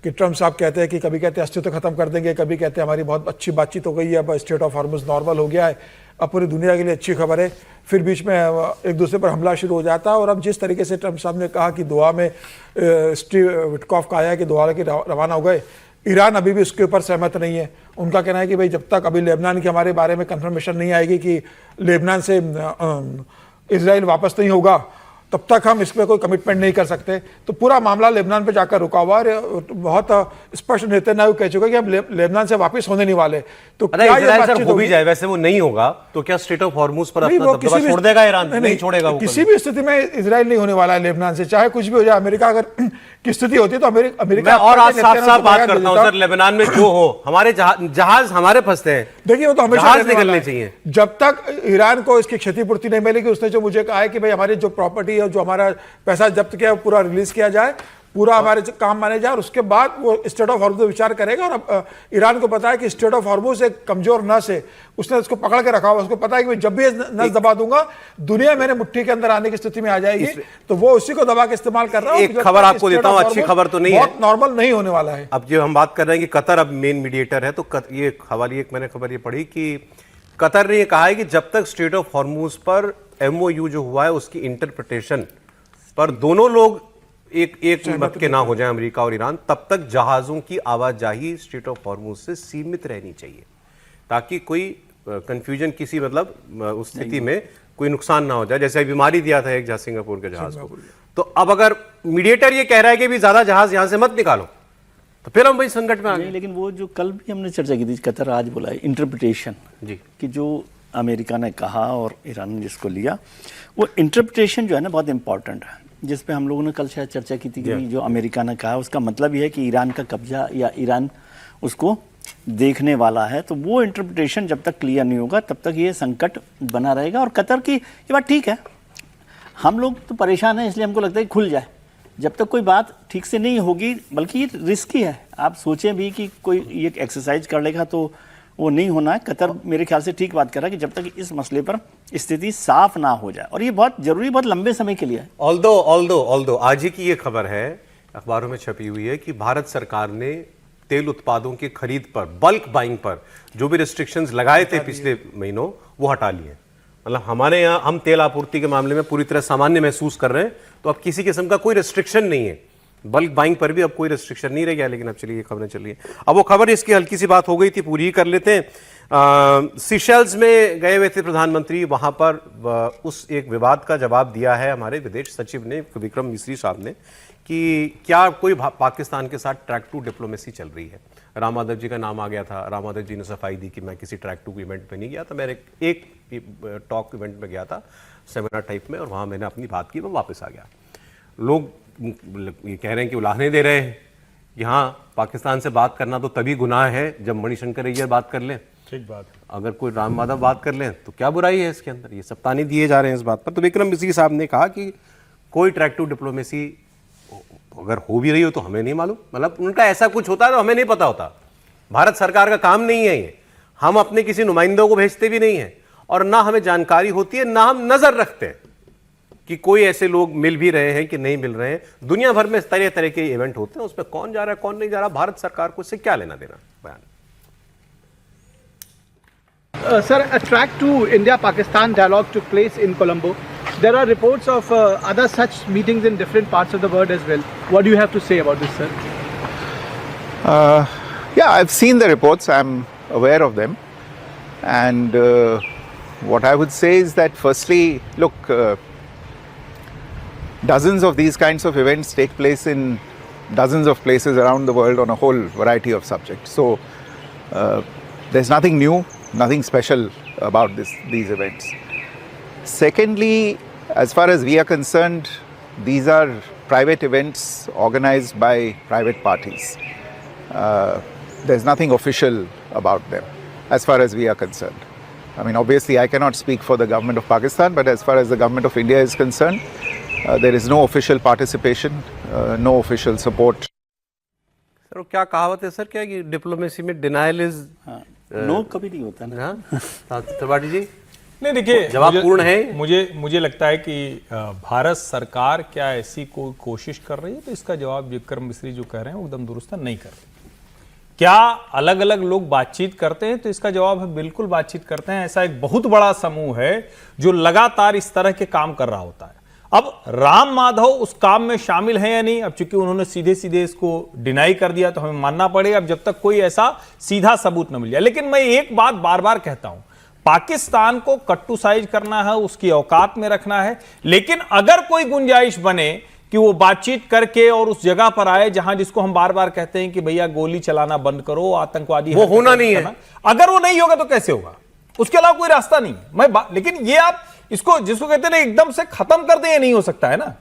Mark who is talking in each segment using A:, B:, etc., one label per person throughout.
A: कि ट्रम्प साहब कहते हैं कि कभी कहते हैं अस्तित्व खत्म कर देंगे, कभी कहते हैं हमारी बहुत अच्छी बातचीत हो गई है, अब स्ट्रेट ऑफ हॉर्मुज़ नॉर्मल हो गया है, अब पूरी दुनिया के लिए अच्छी खबर है। फिर बीच में एक दूसरे पर हमला शुरू हो जाता है। और अब जिस तरीके से ट्रम्प साहब ने कहा कि दोहा में स्टीव विटकॉफ का आया कि दोहा के रवाना हो गए, ईरान अभी भी उसके ऊपर सहमत नहीं है। उनका कहना है कि भाई जब तक अभी लेबनान के हमारे बारे में कंफर्मेशन नहीं आएगी कि लेबनान से इजराइल वापस नहीं होगा, तब तक हम इस पर कोई कमिटमेंट नहीं कर सकते। तो पूरा मामला लेबनान पे जाकर रुका हुआ है। बहुत स्पष्ट नेतन्याहू कह चुके कि हम लेबनान से वापस होने नहीं वाले। तो क्या ये बातचीत
B: हो भी जाए, वैसे वो नहीं होगा तो क्या स्ट्रेट ऑफ हॉर्मुज पर अपना दबदबा छोड़ देगा ईरान? नहीं छोड़ेगा वो।
A: किसी भी स्थिति में इजराइल नहीं होने वाला है लेबनान से, चाहे कुछ भी हो जाए। अमेरिका अगर की स्थिति होती है तो अमेरिका
B: और आज साफ बात करता हूं सर, लेबनान में जो हो, हमारे जहाज हमारे फंसते हैं।
A: देखिए वो तो हमेशा
B: निकलने चाहिए।
A: जब तक ईरान को इसकी क्षतिपूर्ति नहीं मिलेगी। उसने जो मुझे कहा है कि भाई हमारी जो प्रॉपर्टी है, जो हमारा पैसा जब्त किया है, पूरा रिलीज किया जाए, पूरा हमारे काम माने जाए, और उसके बाद वो स्टेट ऑफ हॉर्मुज विचार करेगा। और अब ईरान को पता है कि स्टेट ऑफ हॉर्मुज एक कमजोर नस है, उसने उसको पकड़ के रखा हुआ। उसको पता है कि जब भी नस दबा दूंगा दुनिया मेरे मुट्ठी के अंदर आने की स्थिति में आ जाएगी। तो वो उसी को दबा के इस्तेमाल कर रहा है।
B: एक खबर आपको देता हूं, अच्छी खबर तो नहीं है,
A: बहुत नॉर्मल नहीं होने वाला है।
B: अब जो हम बात कर रहे हैं कि कतर अब मेन मीडिएटर है, तो ये हवाली एक मैंने खबर ये पढ़ी कि कतर ने ये कहा है कि जब तक स्ट्रेट ऑफ हॉर्मुज पर MOU जो हुआ है उसकी इंटरप्रिटेशन पर दोनों लोग एक मत के ना हो जाए, अमेरिका और ईरान, तब तक जहाजों की आवाजाही स्ट्रेट ऑफ हॉर्मुज से सीमित रहनी चाहिए, ताकि कोई कंफ्यूजन किसी मतलब उस स्थिति में कोई नुकसान ना हो जाए। जैसे बीमारी दिया था एक जहाज, सिंगापुर के जहाज को। तो अब अगर मीडिएटर ये कह रहा है कि भी ज्यादा जहाज यहां से मत निकालो, तो फिर हम भाई संकट में आ गए।
C: लेकिन वो जो कल भी हमने चर्चा की थी, कतर आज बोला है इंटरप्रिटेशन जी, कि जो अमेरिका ने कहा और ईरान ने जिसको लिया, वो इंटरप्रिटेशन जो है ना बहुत इंपॉर्टेंट है, जिस पे हम लोगों ने कल शायद चर्चा की थी कि जो अमेरिका ने कहा उसका मतलब ये है कि ईरान का कब्जा या ईरान उसको देखने वाला है। तो वो इंटरप्रिटेशन जब तक क्लियर नहीं होगा तब तक ये संकट बना रहेगा। और कतर की ये बात ठीक है, हम लोग तो परेशान हैं, इसलिए हमको लगता है कि खुल जाए। जब तक कोई बात ठीक से नहीं होगी, बल्कि ये रिस्की है। आप सोचें भी कि कोई ये एक्सरसाइज कर लेगा तो वो नहीं होना है। कतर मेरे ख्याल से ठीक बात कर रहा है कि जब तक इस मसले पर स्थिति साफ ना हो जाए, और ये बहुत जरूरी, बहुत लंबे समय के लिए है।
B: ऑल्दो आज ही की ये खबर है, अखबारों में छपी हुई है कि भारत सरकार ने तेल उत्पादों की खरीद पर, बल्क बाइंग पर जो भी रिस्ट्रिक्शंस लगाए थे पिछले महीनों, वो हटा लिए। मतलब हमारे यहाँ हम तेल आपूर्ति के मामले में पूरी तरह सामान्य महसूस कर रहे हैं। तो अब किसी किस्म का कोई रिस्ट्रिक्शन नहीं है, बल्क बाइंग पर भी अब कोई रिस्ट्रिक्शन नहीं रह गया। लेकिन अब चलिए खबरें चल रही है। अब वो खबर, इसकी हल्की सी बात हो गई थी, पूरी ही कर लेते हैं। सीशेल्स में गए हुए थे प्रधानमंत्री, वहां पर उस एक विवाद का जवाब दिया है हमारे विदेश सचिव ने, विक्रम मिस्री साहब ने, कि क्या कोई पाकिस्तान के साथ ट्रैक टू डिप्लोमेसी चल रही है। राम माधव जी का नाम आ गया था। राम माधव जी ने सफाई दी कि मैं किसी ट्रैक टू इवेंट में नहीं गया था, मैं एक टॉक इवेंट में गया था, सेमिनार टाइप में, और वहां मैंने अपनी बात की, मैं वापस आ गया। लोग ये कह रहे हैं कि उलाहने दे रहे हैं कि हाँ, पाकिस्तान से बात करना तो तभी गुनाह है जब मणिशंकर अय्यर बात कर लें।
A: ठीक बात।
B: अगर कोई राम माधव बात कर लें तो क्या बुराई है इसके अंदर? ये सब ताने दिए जा रहे हैं इस बात पर। तो विक्रम मिस्री साहब ने कहा कि कोई ट्रैक टू डिप्लोमेसी अगर हो भी रही हो तो हमें नहीं मालूम। मतलब उनका ऐसा कुछ होता है तो हमें नहीं पता होता। भारत सरकार का काम नहीं है ये, हम अपने किसी नुमाइंदों को भेजते भी नहीं है, और ना हमें जानकारी होती है, ना हम नजर रखते हैं कि कोई ऐसे लोग मिल भी रहे हैं कि नहीं मिल रहे हैं। दुनिया भर में तरह तरह के इवेंट होते हैं, उसमें कौन जा रहा है कौन नहीं जा रहा, भारत सरकार को इससे क्या लेना देना। बयान
D: Sir, a track to India-Pakistan dialogue took place in Colombo. There are reports of other such meetings in different parts of the world as well. What do you have to say about this, sir?
E: Yeah, I've seen the reports. I'm aware of them. And what I would say is that firstly, look, dozens of these kinds of events take place in dozens of places around the world on a whole variety of subjects. So there's nothing new, nothing special about these events. Secondly, as far as we are concerned, these are private events organized by private parties. There's nothing official about them as far as we are concerned. I mean, obviously I cannot speak for the government of Pakistan, but as far as the government of India is concerned, there is no official participation, no official support.
B: Sir क्या कहावत है sir, क्या कि diplomacy में denial is
C: no कभी नहीं होता ना।
B: त्रिपाठी जी
F: नहीं देखिए,
B: जवाब पूर्ण है?
F: मुझे लगता है कि भारत सरकार क्या ऐसी कोई कोशिश कर रही है, तो इसका जवाब विक्रम मिश्री जो कह रहे हैं वो एकदम दुरुस्त नहीं कर रहे। क्या अलग अलग लोग बातचीत करते हैं, तो इसका जवाब है बिल्कुल बातचीत करते हैं। ऐसा एक बहुत बड़ा समूह है जो लगातार इस तरह के काम कर रहा होता है। अब राम माधव उस काम में शामिल है या नहीं, अब चूंकि उन्होंने सीधे सीधे इसको डिनाई कर दिया तो हमें मानना पड़ेगा, अब जब तक कोई ऐसा सीधा सबूत न मिल जाए। लेकिन मैं एक बात बार बार कहता हूं, पाकिस्तान को कट्टू साइज करना है, उसकी औकात में रखना है, लेकिन अगर कोई गुंजाइश बने कि वो बातचीत करके और उस जगह पर आए जहां, जिसको हम बार बार कहते हैं कि भैया गोली चलाना बंद करो, आतंकवादी
B: वो होना नहीं है।
F: अगर वो नहीं होगा तो कैसे होगा? उसके अलावा कोई रास्ता नहीं है। लेकिन ये आप इसको जिसको कहते हैं एकदम से खत्म कर दें, ये नहीं हो सकता है ना,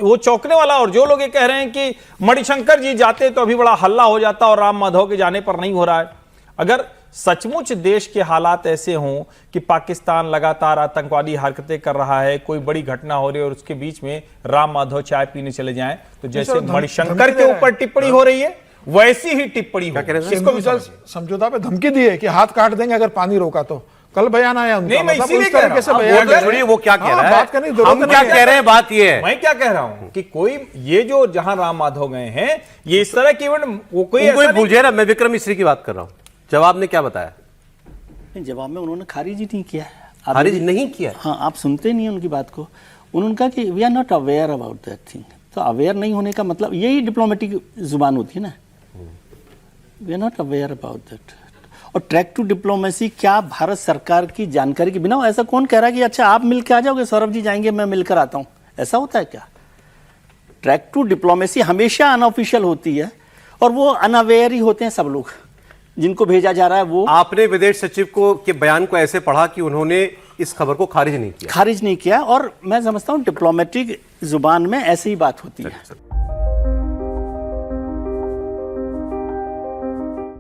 F: वो चौंकने वाला। और जो लोग ये कह रहे हैं कि मणिशंकर जी जाते तो अभी बड़ा हल्ला हो जाता और राम माधव के जाने पर नहीं हो रहा है, अगर सचमुच देश के हालात ऐसे हों कि पाकिस्तान लगातार आतंकवादी हरकतें कर रहा है, कोई बड़ी घटना हो रही है और उसके बीच में राम माधव चाय पीने चले जाएं, तो जैसे मणिशंकर के ऊपर टिप्पणी हो रही है वैसी ही टिप्पणी हो।
A: इसको मिसाल समझौता पे धमकी दी है कि हाथ काट देंगे अगर पानी रोका तो। कल बयान आया उनका,
F: नहीं, मैं
A: मतलब
F: इसीलिए
A: उस तरीके से
F: कह रहा हूं।
A: बयान
F: अब
B: छोड़िए वो क्या कह रहा है,
A: बात करने की जरूरत
B: हम
A: नहीं
B: क्या
A: है।
B: कह रहे हैं, बात ये है।
F: मैं क्या कह रहा हूं कि कोई ये जो जहां राम माधव गए हैं, ये इस तरह की इवेंट वो कोई ऐसा नहीं।
B: भूल जाए, मैं विक्रम मिश्री की बात कर रहा हूं। जवाब ने क्या बताया?
C: नहीं, जवाब में उन्होंने खारिज ही नहीं किया है। आप
B: खारिज
C: यदि-
B: नहीं किया?
C: हाँ, आप सुनते नहीं हैं उनकी बात को। उन्होंने कहा कि we are not aware about that thing. तो अवेयर नहीं होने का मतलब यही डिप्लोमेटिक जुबान होती है ना, we are not aware about that. और ट्रैक टू डिप्लोमेसी क्या भारत सरकार की जानकारी के बिना? ऐसा कौन कह रहा है कि अच्छा आप मिल के आ जाओगे, सौरभ जी जाएंगे, मैं मिलकर आता हूँ? ऐसा होता है क्या? ट्रैक टू डिप्लोमेसी हमेशा अनऑफिशियल होती है और वो अनअवेयर ही होते हैं सब लोग जिनको भेजा जा रहा है। वो
B: आपने विदेश सचिव को के बयान को ऐसे पढ़ा कि उन्होंने इस खबर को खारिज नहीं किया?
C: खारिज नहीं किया, और मैं समझता हूँ डिप्लोमेटिक जुबान में ऐसी ही बात होती है।